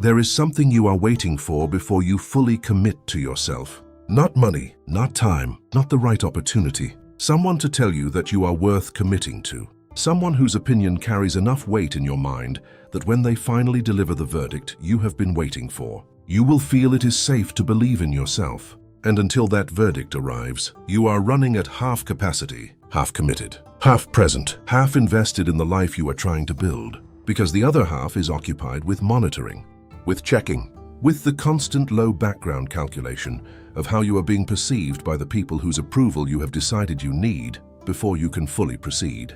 There is something you are waiting for before you fully commit to yourself. Not money, not time, not the right opportunity. Someone to tell you that you are worth committing to. Someone whose opinion carries enough weight in your mind that when they finally deliver the verdict you have been waiting for, you will feel it is safe to believe in yourself. And until that verdict arrives, you are running at half capacity, half committed, half present, half invested in the life you are trying to build, because the other half is occupied with monitoring, with checking, with the constant low background calculation of how you are being perceived by the people whose approval you have decided you need before you can fully proceed.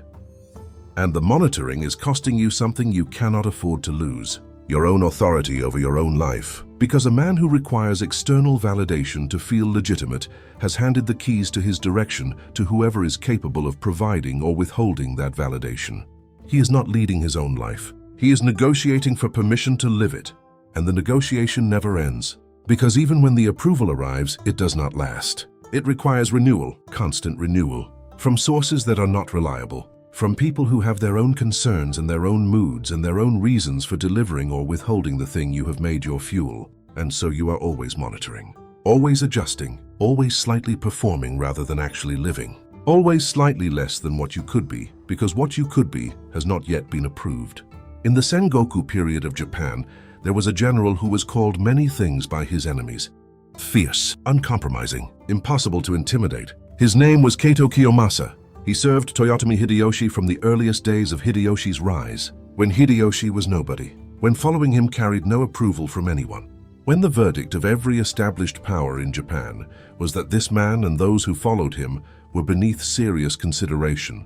And the monitoring is costing you something you cannot afford to lose: your own authority over your own life. Because a man who requires external validation to feel legitimate has handed the keys to his direction to whoever is capable of providing or withholding that validation. He is not leading his own life. He is negotiating for permission to live it. And the negotiation never ends. Because even when the approval arrives, it does not last. It requires renewal, constant renewal, from sources that are not reliable, from people who have their own concerns and their own moods and their own reasons for delivering or withholding the thing you have made your fuel. And so you are always monitoring, always adjusting, always slightly performing rather than actually living, always slightly less than what you could be, because what you could be has not yet been approved. In the Sengoku period of Japan, there was a general who was called many things by his enemies: fierce, uncompromising, impossible to intimidate. His name was Kato Kiyomasa. He served Toyotomi Hideyoshi from the earliest days of Hideyoshi's rise, when Hideyoshi was nobody, when following him carried no approval from anyone. When the verdict of every established power in Japan was that this man and those who followed him were beneath serious consideration,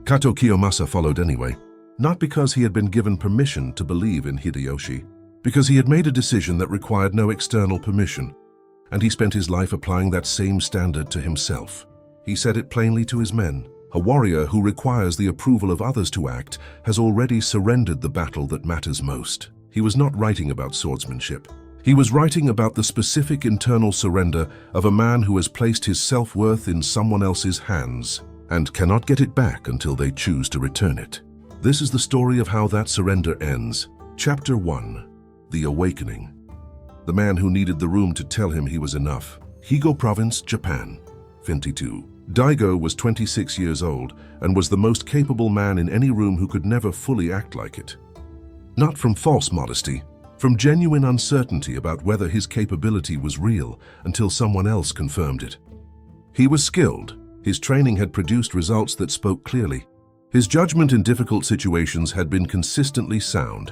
Kato Kiyomasa followed anyway. Not because he had been given permission to believe in Hideyoshi, because he had made a decision that required no external permission, and he spent his life applying that same standard to himself. He said it plainly to his men: a warrior who requires the approval of others to act has already surrendered the battle that matters most. He was not writing about swordsmanship. He was writing about the specific internal surrender of a man who has placed his self-worth in someone else's hands and cannot get it back until they choose to return it. This is the story of how that surrender ends. Chapter 1. The Awakening. The man who needed the room to tell him he was enough. Higo Province, Japan. 22. Daigo was 26 years old and was the most capable man in any room who could never fully act like it. Not from false modesty, from genuine uncertainty about whether his capability was real until someone else confirmed it. He was skilled. His training had produced results that spoke clearly. His judgment in difficult situations had been consistently sound.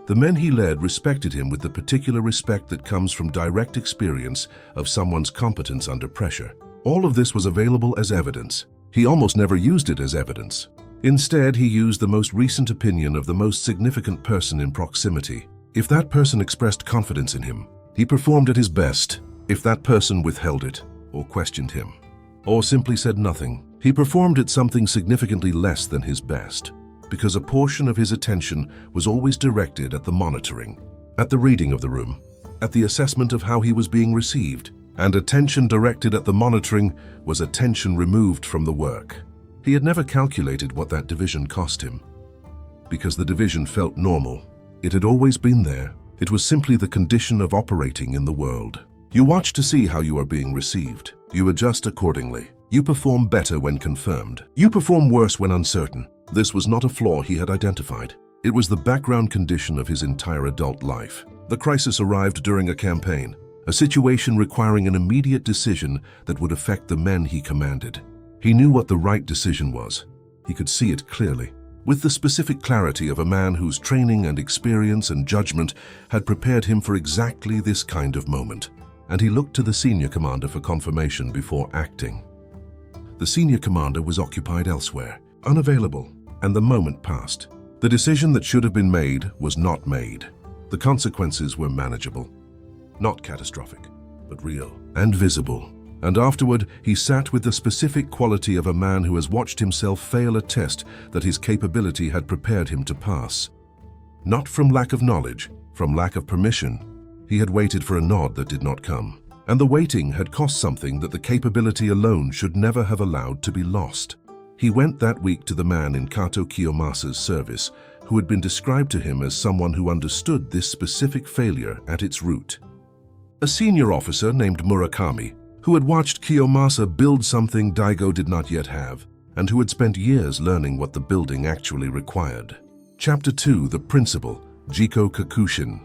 The men he led respected him with the particular respect that comes from direct experience of someone's competence under pressure. All of this was available as evidence. He almost never used it as evidence. Instead, he used the most recent opinion of the most significant person in proximity. If that person expressed confidence in him, he performed at his best. If that person withheld it, or questioned him, or simply said nothing, he performed at something significantly less than his best, because a portion of his attention was always directed at the monitoring, at the reading of the room, at the assessment of how he was being received, and attention directed at the monitoring was attention removed from the work. He had never calculated what that division cost him, because the division felt normal. It had always been there. It was simply the condition of operating in the world. You watch to see how you are being received. You adjust accordingly. You perform better when confirmed. You perform worse when uncertain. This was not a flaw he had identified. It was the background condition of his entire adult life. The crisis arrived during a campaign, a situation requiring an immediate decision that would affect the men he commanded. He knew what the right decision was. He could see it clearly, with the specific clarity of a man whose training and experience and judgment had prepared him for exactly this kind of moment. And he looked to the senior commander for confirmation before acting. The senior commander was occupied elsewhere, unavailable, and the moment passed. The decision that should have been made was not made. The consequences were manageable. Not catastrophic, but real and visible. And afterward, he sat with the specific quality of a man who has watched himself fail a test that his capability had prepared him to pass. Not from lack of knowledge, from lack of permission. He had waited for a nod that did not come. And the waiting had cost something that the capability alone should never have allowed to be lost. He went that week to the man in Kato Kiyomasa's service who had been described to him as someone who understood this specific failure at its root. A senior officer named Murakami, who had watched Kiyomasa build something Daigo did not yet have, and who had spent years learning what the building actually required. Chapter 2, The Principle, Jiko Kakushin.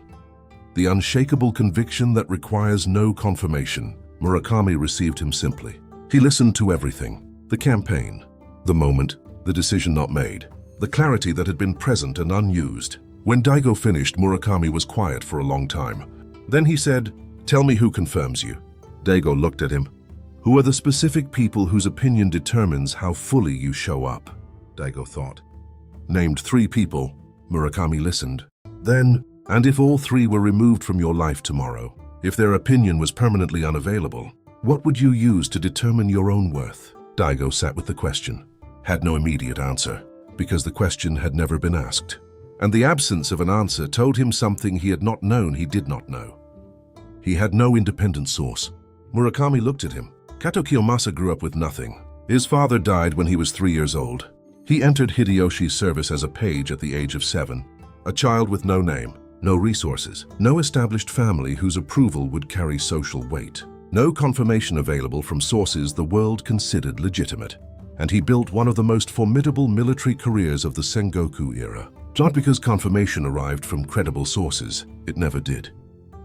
The unshakable conviction that requires no confirmation. Murakami received him simply. He listened to everything. The campaign, the moment, the decision not made, the clarity that had been present and unused. When Daigo finished, Murakami was quiet for a long time. Then he said, "Tell me who confirms you." Daigo looked at him. "Who are the specific people whose opinion determines how fully you show up?" Daigo thought. Named 3 people. Murakami listened. Then, and if all 3 were removed from your life tomorrow, if their opinion was permanently unavailable, what would you use to determine your own worth? Daigo sat with the question, had no immediate answer, because the question had never been asked. And the absence of an answer told him something he had not known he did not know. He had no independent source. Murakami looked at him. Kato Kiyomasa grew up with nothing. His father died when he was 3 years old. He entered Hideyoshi's service as a page at the age of 7. A child with no name, no resources, no established family whose approval would carry social weight. No confirmation available from sources the world considered legitimate. And he built one of the most formidable military careers of the Sengoku era. Not because confirmation arrived from credible sources, it never did.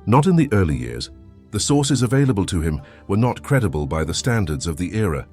Not in the early years. The sources available to him were not credible by the standards of the era.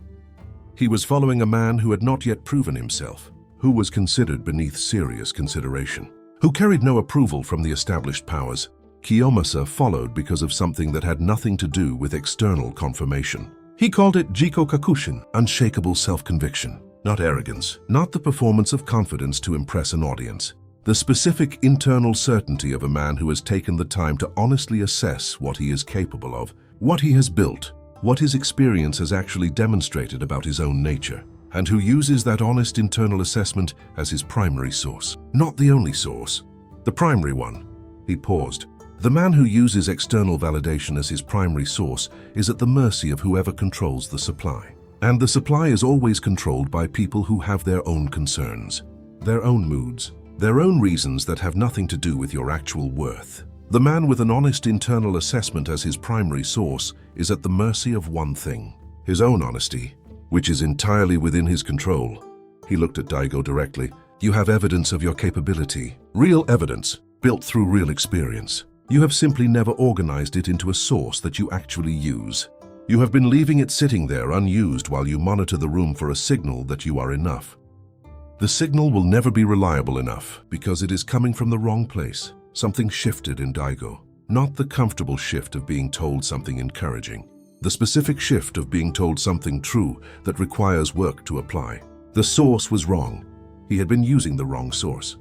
He was following a man who had not yet proven himself, who was considered beneath serious consideration, who carried no approval from the established powers. Kiyomasa followed because of something that had nothing to do with external confirmation. He called it Jiko Kakushin, unshakable self-conviction. Not arrogance, not the performance of confidence to impress an audience. The specific internal certainty of a man who has taken the time to honestly assess what he is capable of, what he has built, what his experience has actually demonstrated about his own nature, and who uses that honest internal assessment as his primary source. Not the only source, the primary one. He paused. The man who uses external validation as his primary source is at the mercy of whoever controls the supply. And the supply is always controlled by people who have their own concerns, their own moods, their own reasons that have nothing to do with your actual worth. The man with an honest internal assessment as his primary source is at the mercy of one thing, his own honesty, which is entirely within his control. He looked at Daigo directly. You have evidence of your capability, real evidence, built through real experience. You have simply never organized it into a source that you actually use. You have been leaving it sitting there unused while you monitor the room for a signal that you are enough. The signal will never be reliable enough because it is coming from the wrong place. Something shifted in Daigo. Not the comfortable shift of being told something encouraging. The specific shift of being told something true that requires work to apply. The source was wrong. He had been using the wrong source.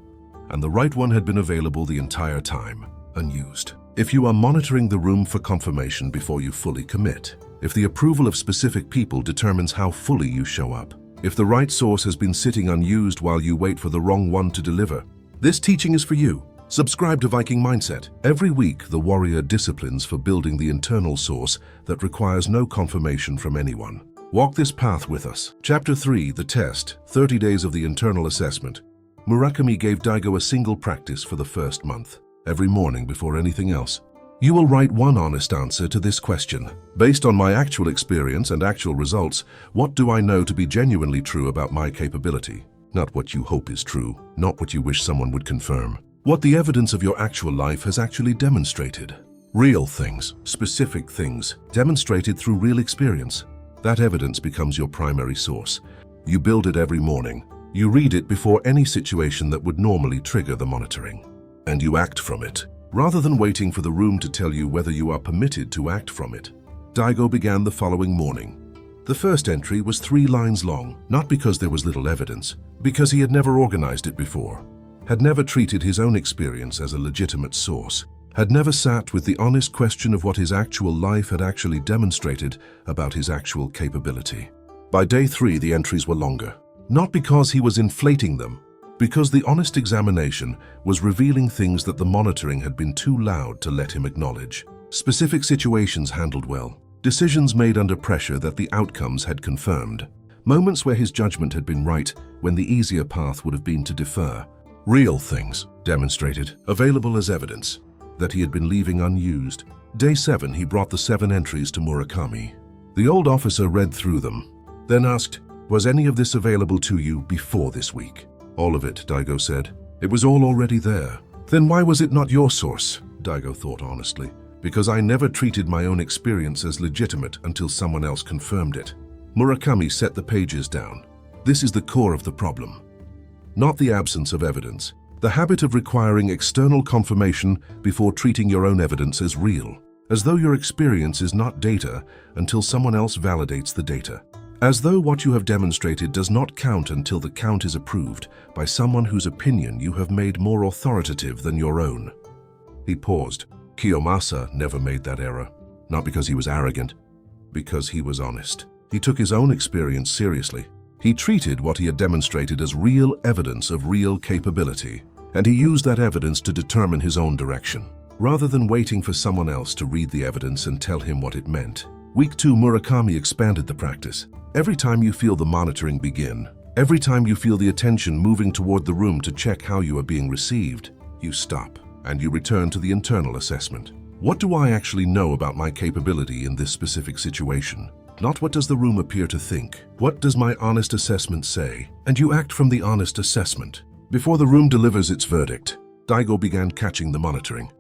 And the right one had been available the entire time, unused. If you are monitoring the room for confirmation before you fully commit, if the approval of specific people determines how fully you show up, if the right source has been sitting unused while you wait for the wrong one to deliver, this teaching is for you. Subscribe to Viking Mindset. Every week, the warrior disciplines for building the internal source that requires no confirmation from anyone. Walk this path with us. Chapter 3, The Test, 30 Days of the Internal Assessment. Murakami gave Daigo a single practice for the first month. Every morning before anything else, you will write one honest answer to this question. Based on my actual experience and actual results, what do I know to be genuinely true about my capability? Not what you hope is true, not what you wish someone would confirm. What the evidence of your actual life has actually demonstrated. Real things, specific things, demonstrated through real experience. That evidence becomes your primary source. You build it every morning. You read it before any situation that would normally trigger the monitoring. And you act from it, rather than waiting for the room to tell you whether you are permitted to act from it. Daigo began the following morning. The first entry was 3 lines long, not because there was little evidence, because he had never organized it before, had never treated his own experience as a legitimate source, had never sat with the honest question of what his actual life had actually demonstrated about his actual capability. By day 3, the entries were longer, not because he was inflating them, because the honest examination was revealing things that the monitoring had been too loud to let him acknowledge. Specific situations handled well, decisions made under pressure that the outcomes had confirmed, moments where his judgment had been right when the easier path would have been to defer, Real things, demonstrated, available as evidence, that he had been leaving unused. Day 7, he brought the 7 entries to Murakami. The old officer read through them, then asked, "Was any of this available to you before this week?" "All of it," Daigo said. "It was all already there." "Then why was it not your source?" Daigo thought honestly. "Because I never treated my own experience as legitimate until someone else confirmed it." Murakami set the pages down. This is the core of the problem. Not the absence of evidence. The habit of requiring external confirmation before treating your own evidence as real. As though your experience is not data until someone else validates the data. As though what you have demonstrated does not count until the count is approved by someone whose opinion you have made more authoritative than your own. He paused. Kiyomasa never made that error. Not because he was arrogant, because he was honest. He took his own experience seriously. He treated what he had demonstrated as real evidence of real capability, and he used that evidence to determine his own direction, rather than waiting for someone else to read the evidence and tell him what it meant. Week 2, Murakami expanded the practice. Every time you feel the monitoring begin, every time you feel the attention moving toward the room to check how you are being received, you stop and you return to the internal assessment. What do I actually know about my capability in this specific situation? Not what does the room appear to think. What does my honest assessment say? And you act from the honest assessment. Before the room delivers its verdict, Daigo began catching the monitoring.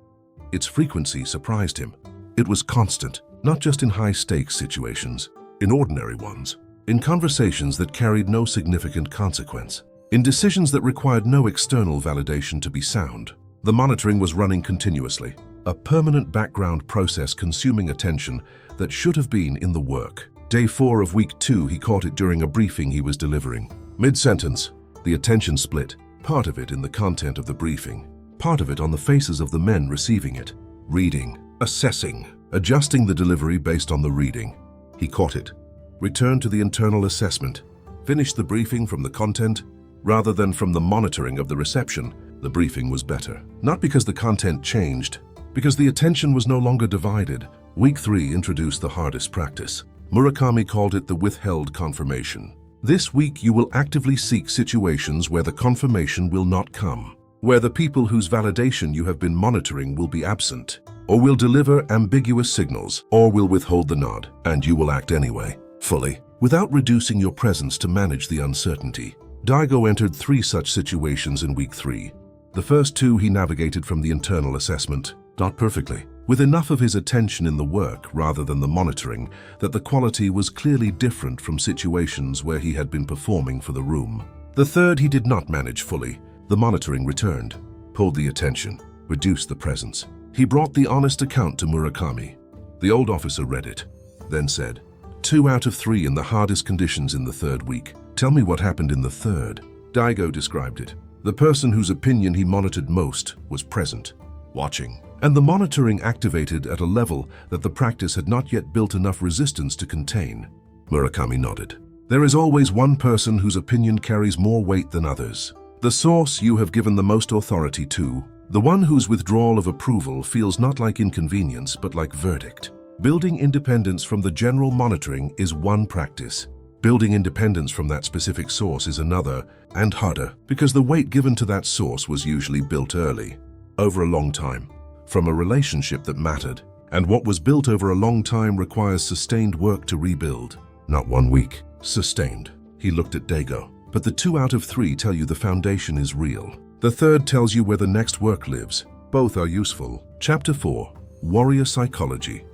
Its frequency surprised him. It was constant, not just in high-stakes situations, in ordinary ones, in conversations that carried no significant consequence, in decisions that required no external validation to be sound. The monitoring was running continuously, a permanent background process consuming attention that should have been in the work. Day 4 of week 2, he caught it during a briefing he was delivering. Mid-sentence, the attention split, part of it in the content of the briefing, part of it on the faces of the men receiving it, reading, assessing, adjusting the delivery based on the reading. He caught it, returned to the internal assessment, finished the briefing from the content rather than from the monitoring of the reception. The briefing was better. Not because the content changed, because the attention was no longer divided. Week 3 introduced the hardest practice. Murakami called it the withheld confirmation. This week you will actively seek situations where the confirmation will not come, where the people whose validation you have been monitoring will be absent, or will deliver ambiguous signals, or will withhold the nod, and you will act anyway, fully, without reducing your presence to manage the uncertainty. Daigo entered 3 such situations in week 3. The first 2 he navigated from the internal assessment, not perfectly, with enough of his attention in the work rather than the monitoring that the quality was clearly different from situations where he had been performing for the room. The third he did not manage fully. The monitoring returned, pulled the attention, reduced the presence. He brought the honest account to Murakami. The old officer read it, then said, 2 out of 3 in the hardest conditions in the 3rd week. Tell me what happened in the 3rd. Daigo described it. The person whose opinion he monitored most was present, watching, and the monitoring activated at a level that the practice had not yet built enough resistance to contain. Murakami nodded. There is always one person whose opinion carries more weight than others. The source you have given the most authority to, the one whose withdrawal of approval feels not like inconvenience but like verdict. Building independence from the general monitoring is one practice. Building independence from that specific source is another, and harder, because the weight given to that source was usually built early, over a long time, from a relationship that mattered. And what was built over a long time requires sustained work to rebuild. Not 1 week, sustained. He looked at Daigo. But the 2 out of 3 tell you the foundation is real. The 3rd tells you where the next work lives. Both are useful. Chapter 4, Warrior Psychology.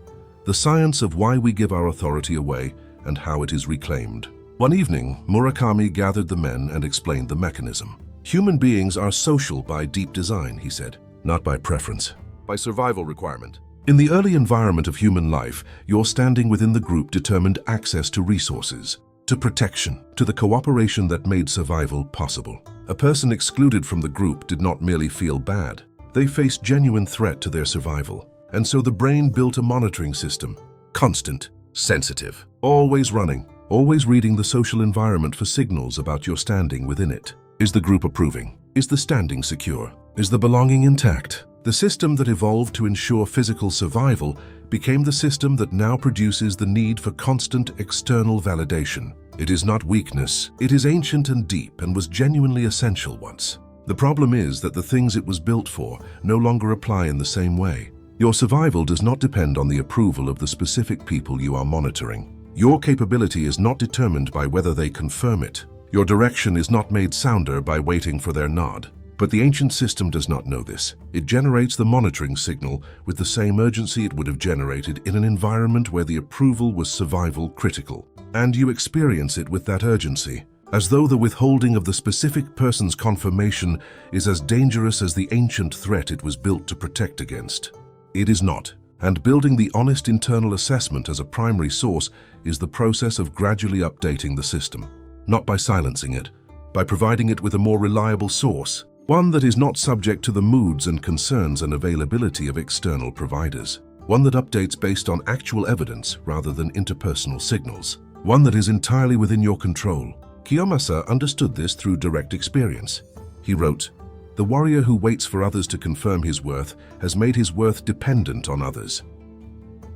The science of why we give our authority away and how it is reclaimed. One evening, Murakami gathered the men and explained the mechanism. Human beings are social by deep design, he said, not by preference, by survival requirement. In the early environment of human life, your standing within the group determined access to resources, to protection, to the cooperation that made survival possible. A person excluded from the group did not merely feel bad. They faced genuine threat to their survival. And so the brain built a monitoring system, constant, sensitive, always running, always reading the social environment for signals about your standing within it. Is the group approving? Is the standing secure? Is the belonging intact? The system that evolved to ensure physical survival became the system that now produces the need for constant external validation. It is not weakness. It is ancient and deep and was genuinely essential once. The problem is that the things it was built for no longer apply in the same way. Your survival does not depend on the approval of the specific people you are monitoring. Your capability is not determined by whether they confirm it. Your direction is not made sounder by waiting for their nod. But the ancient system does not know this. It generates the monitoring signal with the same urgency it would have generated in an environment where the approval was survival critical. And you experience it with that urgency, as though the withholding of the specific person's confirmation is as dangerous as the ancient threat it was built to protect against. It is not, and building the honest internal assessment as a primary source is the process of gradually updating the system, not by silencing it, by providing it with a more reliable source, one that is not subject to the moods and concerns and availability of external providers, one that updates based on actual evidence rather than interpersonal signals, one that is entirely within your control. Kiyomasa understood this through direct experience. He wrote, "The warrior who waits for others to confirm his worth has made his worth dependent on others.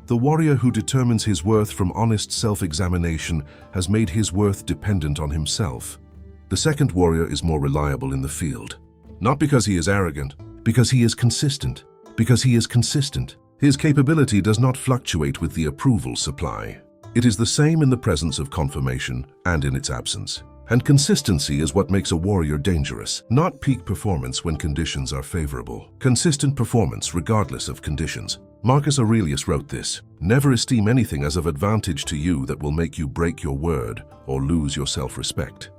The warrior who determines his worth from honest self-examination has made his worth dependent on himself. The second warrior is more reliable in the field. Not because he is arrogant, because he is consistent. Because he is consistent. His capability does not fluctuate with the approval supply. It is the same in the presence of confirmation and in its absence. And consistency is what makes a warrior dangerous, not peak performance when conditions are favorable. Consistent performance regardless of conditions." Marcus Aurelius wrote this, "Never esteem anything as of advantage to you that will make you break your word or lose your self-respect."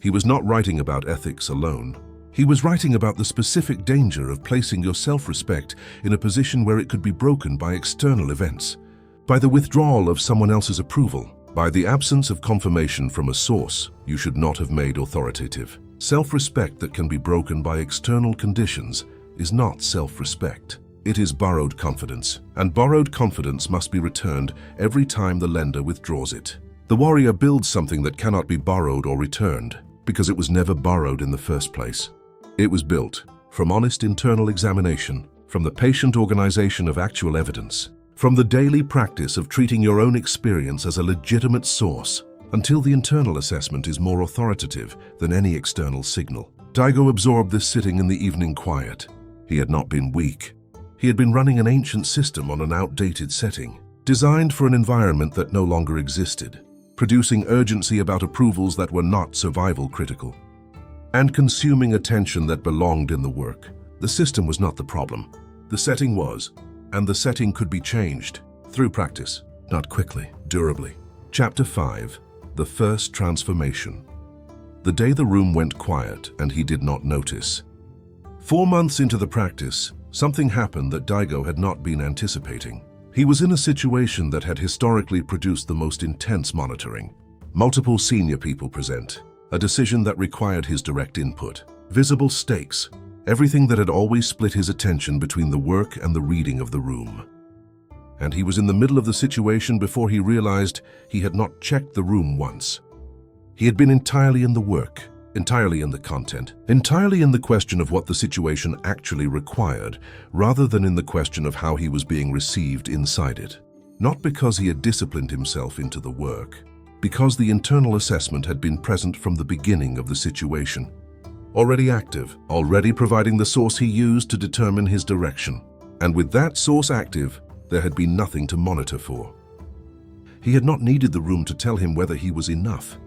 He was not writing about ethics alone. He was writing about the specific danger of placing your self-respect in a position where it could be broken by external events, by the withdrawal of someone else's approval, by the absence of confirmation from a source you should not have made authoritative. Self-respect that can be broken by external conditions is not self-respect. It is borrowed confidence, and borrowed confidence must be returned every time the lender withdraws it. The warrior builds something that cannot be borrowed or returned because it was never borrowed in the first place. It was built from honest internal examination, from the patient organization of actual evidence, from the daily practice of treating your own experience as a legitimate source, until the internal assessment is more authoritative than any external signal. Daigo absorbed this sitting in the evening quiet. He had not been weak. He had been running an ancient system on an outdated setting, designed for an environment that no longer existed, producing urgency about approvals that were not survival critical, and consuming attention that belonged in the work. The system was not the problem. The setting was, and the setting could be changed through practice, not quickly, durably. Chapter 5. The First Transformation. The day the room went quiet and he did not notice. 4 months into the practice, something happened that Daigo had not been anticipating. He was in a situation that had historically produced the most intense monitoring. Multiple senior people present, a decision that required his direct input, visible stakes, everything that had always split his attention between the work and the reading of the room. And he was in the middle of the situation before he realized he had not checked the room once. He had been entirely in the work, entirely in the content, entirely in the question of what the situation actually required, rather than in the question of how he was being received inside it. Not because he had disciplined himself into the work, because the internal assessment had been present from the beginning of the situation. Already active, already providing the source he used to determine his direction. And with that source active, there had been nothing to monitor for. He had not needed the room to tell him whether he was enough.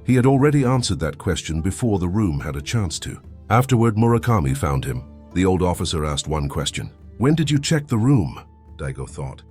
He had already answered that question before the room had a chance to. Afterward, Murakami found him. The old officer asked one question. "When did you check the room?" Daigo thought.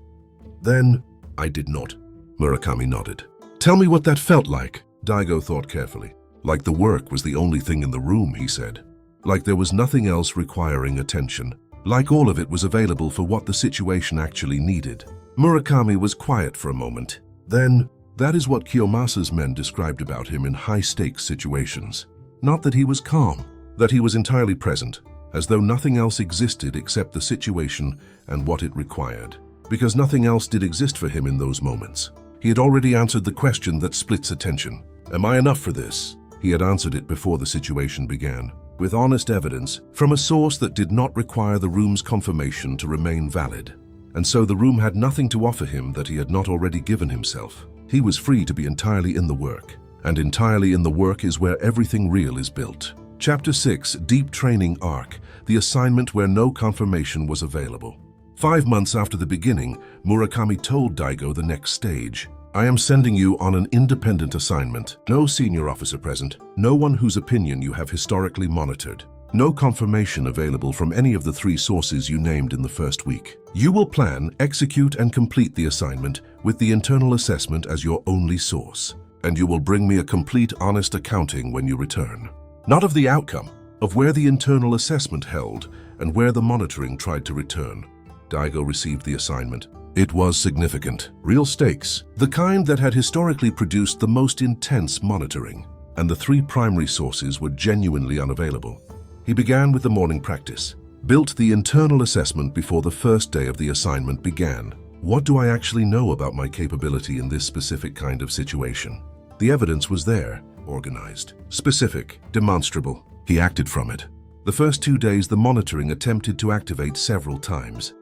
"Then, I did not." Murakami nodded. "Tell me what that felt like." Daigo thought carefully. "Like the work was the only thing in the room," he said. "Like there was nothing else requiring attention. Like all of it was available for what the situation actually needed." Murakami was quiet for a moment. Then, that is what Kiyomasa's men described about him in high-stakes situations. Not that he was calm, that he was entirely present, as though nothing else existed except the situation and what it required. Because nothing else did exist for him in those moments. He had already answered the question that splits attention. "Am I enough for this?" He had answered it before the situation began, with honest evidence, from a source that did not require the room's confirmation to remain valid. And so the room had nothing to offer him that he had not already given himself. He was free to be entirely in the work, and entirely in the work is where everything real is built. Chapter 6, Deep Training Arc, the assignment where no confirmation was available. 5 months after the beginning, Murakami told Daigo the next stage. I am sending you on an independent assignment. No senior officer present, no one whose opinion you have historically monitored. No confirmation available from any of the 3 sources you named in the first week. You will plan, execute, and complete the assignment with the internal assessment as your only source. And you will bring me a complete, honest accounting when you return. Not of the outcome, of where the internal assessment held and where the monitoring tried to return. Daigo received the assignment. It was significant, real stakes, the kind that had historically produced the most intense monitoring, and the 3 primary sources were genuinely unavailable. He began with the morning practice, built the internal assessment before the first day of the assignment began. What do I actually know about my capability in this specific kind of situation? The evidence was there, organized, specific, demonstrable. He acted from it. The first 2 days, the monitoring attempted to activate several times.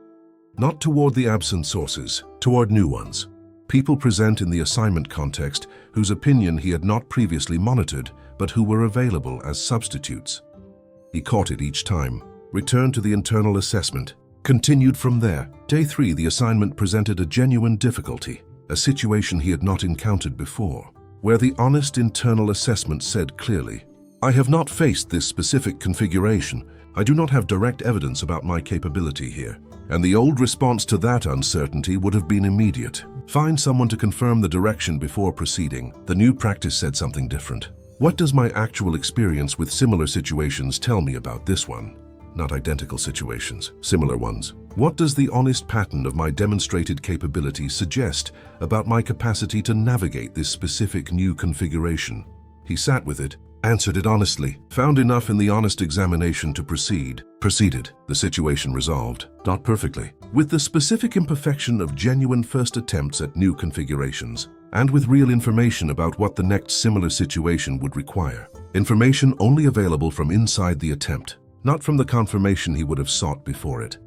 Not toward the absent sources, toward new ones. People present in the assignment context whose opinion he had not previously monitored, but who were available as substitutes. He caught it each time, returned to the internal assessment, continued from there. Day 3, the assignment presented a genuine difficulty, a situation he had not encountered before, where the honest internal assessment said clearly, I have not faced this specific configuration. I do not have direct evidence about my capability here. And the old response to that uncertainty would have been immediate. Find someone to confirm the direction before proceeding. The new practice said something different. What does my actual experience with similar situations tell me about this one? Not identical situations, similar ones. What does the honest pattern of my demonstrated capability suggest about my capacity to navigate this specific new configuration? He sat with it, answered it honestly, found enough in the honest examination to proceeded. The situation resolved, not perfectly, with the specific imperfection of genuine first attempts at new configurations, and with real information about what the next similar situation would require. Information only available from inside the attempt, not from the confirmation he would have sought before it.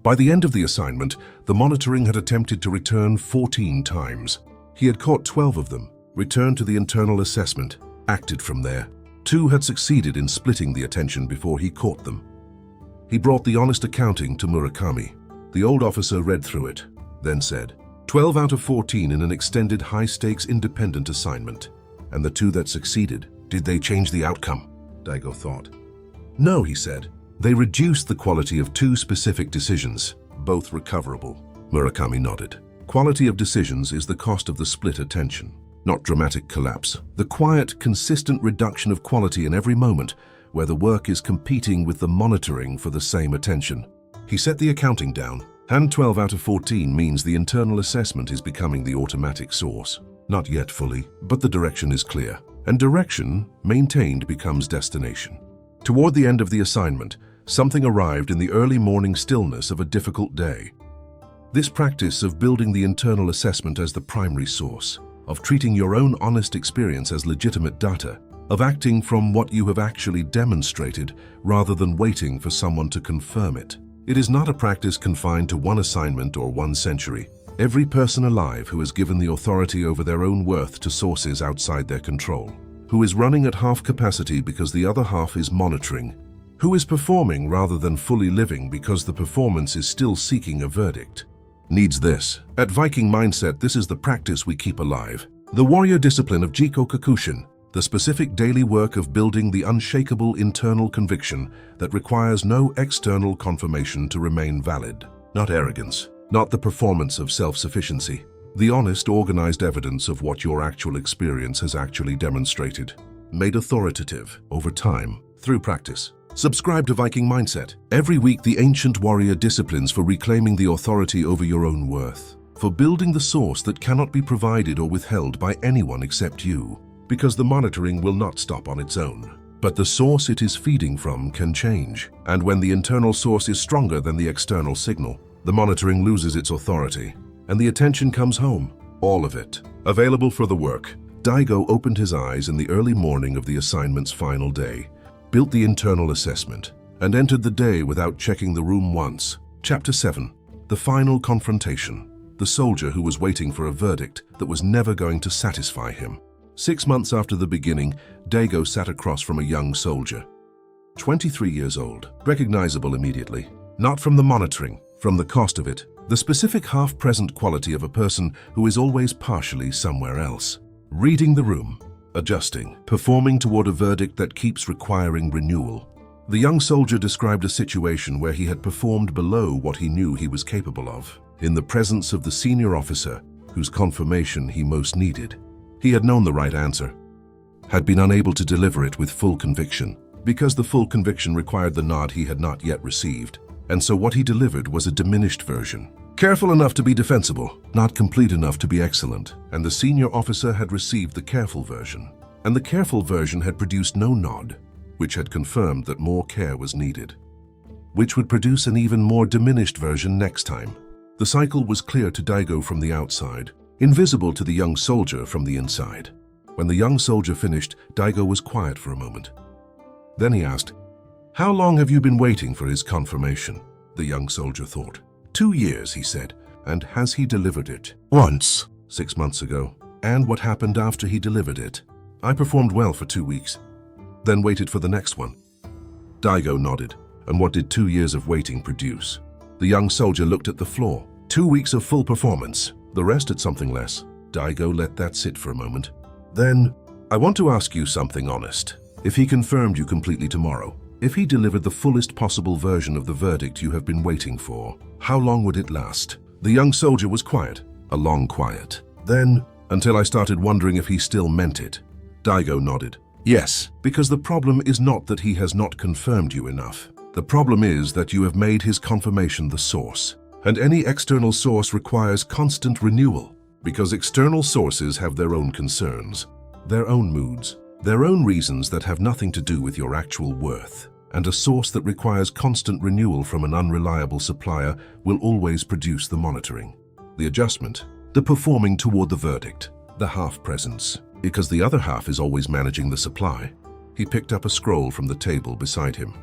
By the end of the assignment, the monitoring had attempted to return 14 times. He had caught 12 of them, returned to the internal assessment, acted from there. 2 had succeeded in splitting the attention before he caught them. He brought the honest accounting to Murakami. The old officer read through it, then said, 12 out of 14 in an extended high-stakes independent assignment. And the 2 that succeeded, did they change the outcome? Daigo thought. No, he said. They reduced the quality of 2 specific decisions, both recoverable. Murakami nodded. Quality of decisions is the cost of the split attention. Not dramatic collapse, the quiet, consistent reduction of quality in every moment where the work is competing with the monitoring for the same attention. He set the accounting down. And 12 out of 14 means the internal assessment is becoming the automatic source. Not yet fully, but the direction is clear. And direction, maintained, becomes destination. Toward the end of the assignment, something arrived in the early morning stillness of a difficult day. This practice of building the internal assessment as the primary source, of treating your own honest experience as legitimate data, of acting from what you have actually demonstrated rather than waiting for someone to confirm it. It is not a practice confined to one assignment or one century. Every person alive who has given the authority over their own worth to sources outside their control, who is running at half capacity because the other half is monitoring, who is performing rather than fully living because the performance is still seeking a verdict, needs this. At Viking Mindset, this is the practice we keep alive. The warrior discipline of Jiko Kakushin, the specific daily work of building the unshakable internal conviction that requires no external confirmation to remain valid. Not arrogance, not the performance of self-sufficiency. The honest, organized evidence of what your actual experience has actually demonstrated, made authoritative over time, through practice. Subscribe to Viking Mindset. Every week, the ancient warrior disciplines for reclaiming the authority over your own worth, for building the source that cannot be provided or withheld by anyone except you, because the monitoring will not stop on its own. But the source it is feeding from can change, and when the internal source is stronger than the external signal, the monitoring loses its authority, and the attention comes home, all of it. Available for the work, Daigo opened his eyes in the early morning of the assignment's final day, built the internal assessment, and entered the day without checking the room once. Chapter 7. The Final Confrontation. The soldier who was waiting for a verdict that was never going to satisfy him. 6 months after the beginning, Daigo sat across from a young soldier. 23 years old, recognizable immediately. Not from the monitoring, from the cost of it. The specific half-present quality of a person who is always partially somewhere else. Reading the room, adjusting, performing toward a verdict that keeps requiring renewal. The young soldier described a situation where he had performed below what he knew he was capable of, in the presence of the senior officer whose confirmation he most needed. He had known the right answer, had been unable to deliver it with full conviction, because the full conviction required the nod he had not yet received, and so what he delivered was a diminished version. Careful enough to be defensible, not complete enough to be excellent, and the senior officer had received the careful version. And the careful version had produced no nod, which had confirmed that more care was needed, which would produce an even more diminished version next time. The cycle was clear to Daigo from the outside, invisible to the young soldier from the inside. When the young soldier finished, Daigo was quiet for a moment. Then he asked, "How long have you been waiting for his confirmation?" The young soldier thought. 2 years, he said. And has he delivered it? Once, 6 months ago. And what happened after he delivered it? I performed well for 2 weeks, then waited for the next one. Daigo nodded. And what did 2 years of waiting produce? The young soldier looked at the floor. 2 weeks of full performance, the rest at something less. Daigo let that sit for a moment. Then, I want to ask you something honest. If he confirmed you completely tomorrow, if he delivered the fullest possible version of the verdict you have been waiting for, how long would it last? The young soldier was quiet, a long quiet. Then, until I started wondering if he still meant it. Daigo nodded. Yes, because the problem is not that he has not confirmed you enough. The problem is that you have made his confirmation the source. And any external source requires constant renewal, because external sources have their own concerns, their own moods, their own reasons that have nothing to do with your actual worth. And a source that requires constant renewal from an unreliable supplier will always produce the monitoring, the adjustment, the performing toward the verdict, the half presence, because the other half is always managing the supply. He picked up a scroll from the table beside him,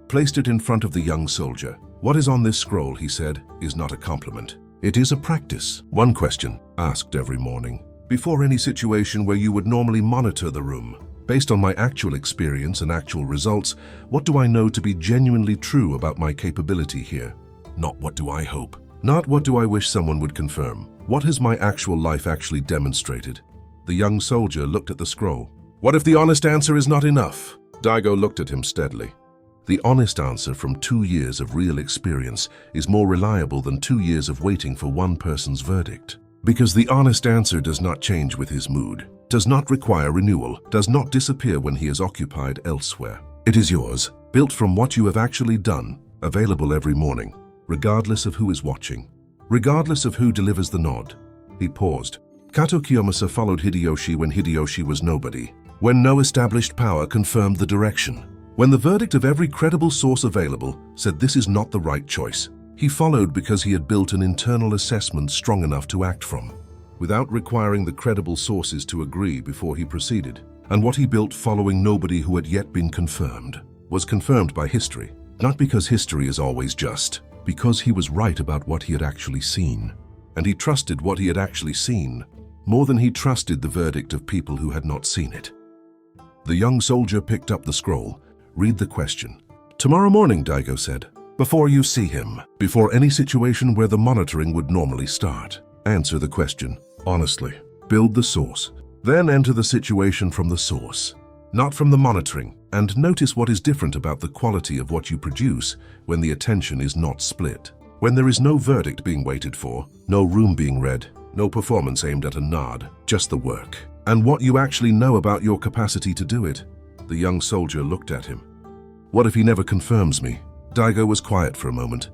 placed it in front of the young soldier. What is on this scroll, he said, is not a compliment. It is a practice. One question, asked every morning, before any situation where you would normally monitor the room. Based on my actual experience and actual results, what do I know to be genuinely true about my capability here? Not what do I hope. Not what do I wish someone would confirm. What has my actual life actually demonstrated? The young soldier looked at the scroll. What if the honest answer is not enough? Daigo looked at him steadily. The honest answer from 2 years of real experience is more reliable than 2 years of waiting for one person's verdict. Because the honest answer does not change with his mood, does not require renewal, does not disappear when he is occupied elsewhere. It is yours, built from what you have actually done, available every morning, regardless of who is watching, regardless of who delivers the nod. He paused. Kato Kiyomasa followed Hideyoshi when Hideyoshi was nobody, when no established power confirmed the direction, when the verdict of every credible source available said this is not the right choice. He followed because he had built an internal assessment strong enough to act from, without requiring the credible sources to agree before he proceeded. And what he built following nobody who had yet been confirmed was confirmed by history, not because history is always just, because he was right about what he had actually seen. And he trusted what he had actually seen, more than he trusted the verdict of people who had not seen it. The young soldier picked up the scroll. Read the question. Tomorrow morning, Daigo said. Before you see him, before any situation where the monitoring would normally start, answer the question honestly. Build the source. Then enter the situation from the source, not from the monitoring, and notice what is different about the quality of what you produce when the attention is not split. When there is no verdict being waited for, no room being read, no performance aimed at a nod, just the work. And what you actually know about your capacity to do it. The young soldier looked at him. What if he never confirms me? Daigo was quiet for a moment.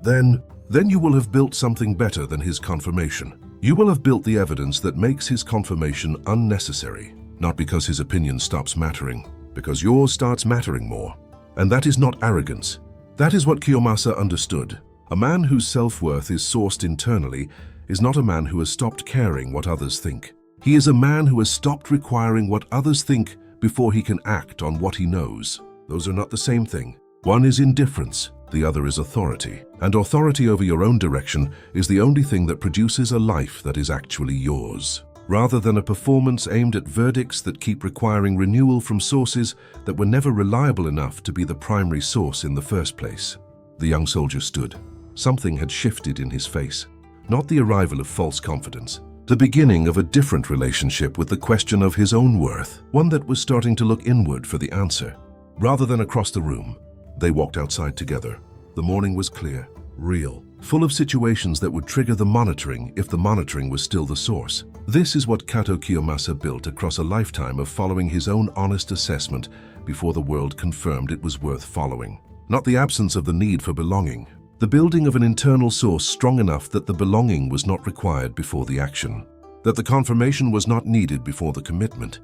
Then you will have built something better than his confirmation. You will have built the evidence that makes his confirmation unnecessary, not because his opinion stops mattering, because yours starts mattering more. And that is not arrogance. That is what Kiyomasa understood. A man whose self-worth is sourced internally is not a man who has stopped caring what others think. He is a man who has stopped requiring what others think before he can act on what he knows. Those are not the same thing. One is indifference, the other is authority. And authority over your own direction is the only thing that produces a life that is actually yours. rather than a performance aimed at verdicts that keep requiring renewal from sources that were never reliable enough to be the primary source in the first place. The young soldier stood. Something had shifted in his face. Not the arrival of false confidence, the beginning of a different relationship with the question of his own worth, one that was starting to look inward for the answer, rather than across the room. They walked outside together. The morning was clear, real, full of situations that would trigger the monitoring if the monitoring was still the source. This is what Kato Kiyomasa built across a lifetime of following his own honest assessment before the world confirmed it was worth following. Not the absence of the need for belonging, the building of an internal source strong enough that the belonging was not required before the action, that the confirmation was not needed before the commitment,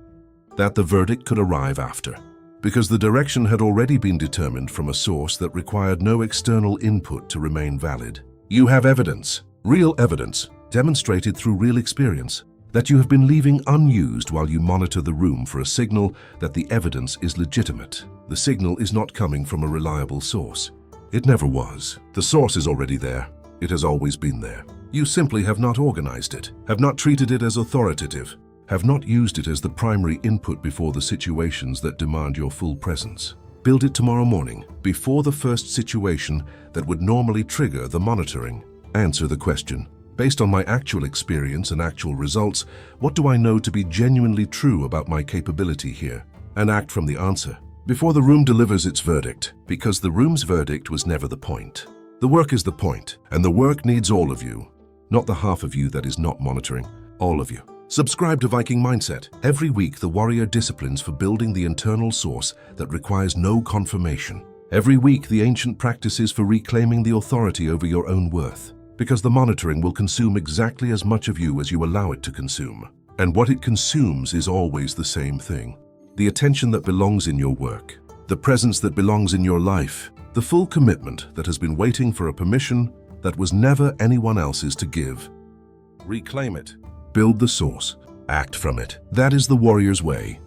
that the verdict could arrive after, because the direction had already been determined from a source that required no external input to remain valid. You have evidence, real evidence, demonstrated through real experience, that you have been leaving unused while you monitor the room for a signal that the evidence is legitimate. The signal is not coming from a reliable source. It never was. The source is already there. It has always been there. You simply have not organized it, have not treated it as authoritative, have not used it as the primary input before the situations that demand your full presence. Build it tomorrow morning, before the first situation that would normally trigger the monitoring. Answer the question. Based on my actual experience and actual results, what do I know to be genuinely true about my capability here? And act from the answer, before the room delivers its verdict, because the room's verdict was never the point. The work is the point, and the work needs all of you. Not the half of you that is not monitoring, all of you. Subscribe to Viking Mindset. Every week, the warrior disciplines for building the internal source that requires no confirmation. Every week, the ancient practices for reclaiming the authority over your own worth. Because the monitoring will consume exactly as much of you as you allow it to consume. And what it consumes is always the same thing. The attention that belongs in your work, the presence that belongs in your life, the full commitment that has been waiting for a permission that was never anyone else's to give. Reclaim it. Build the source. Act from it. That is the warrior's way.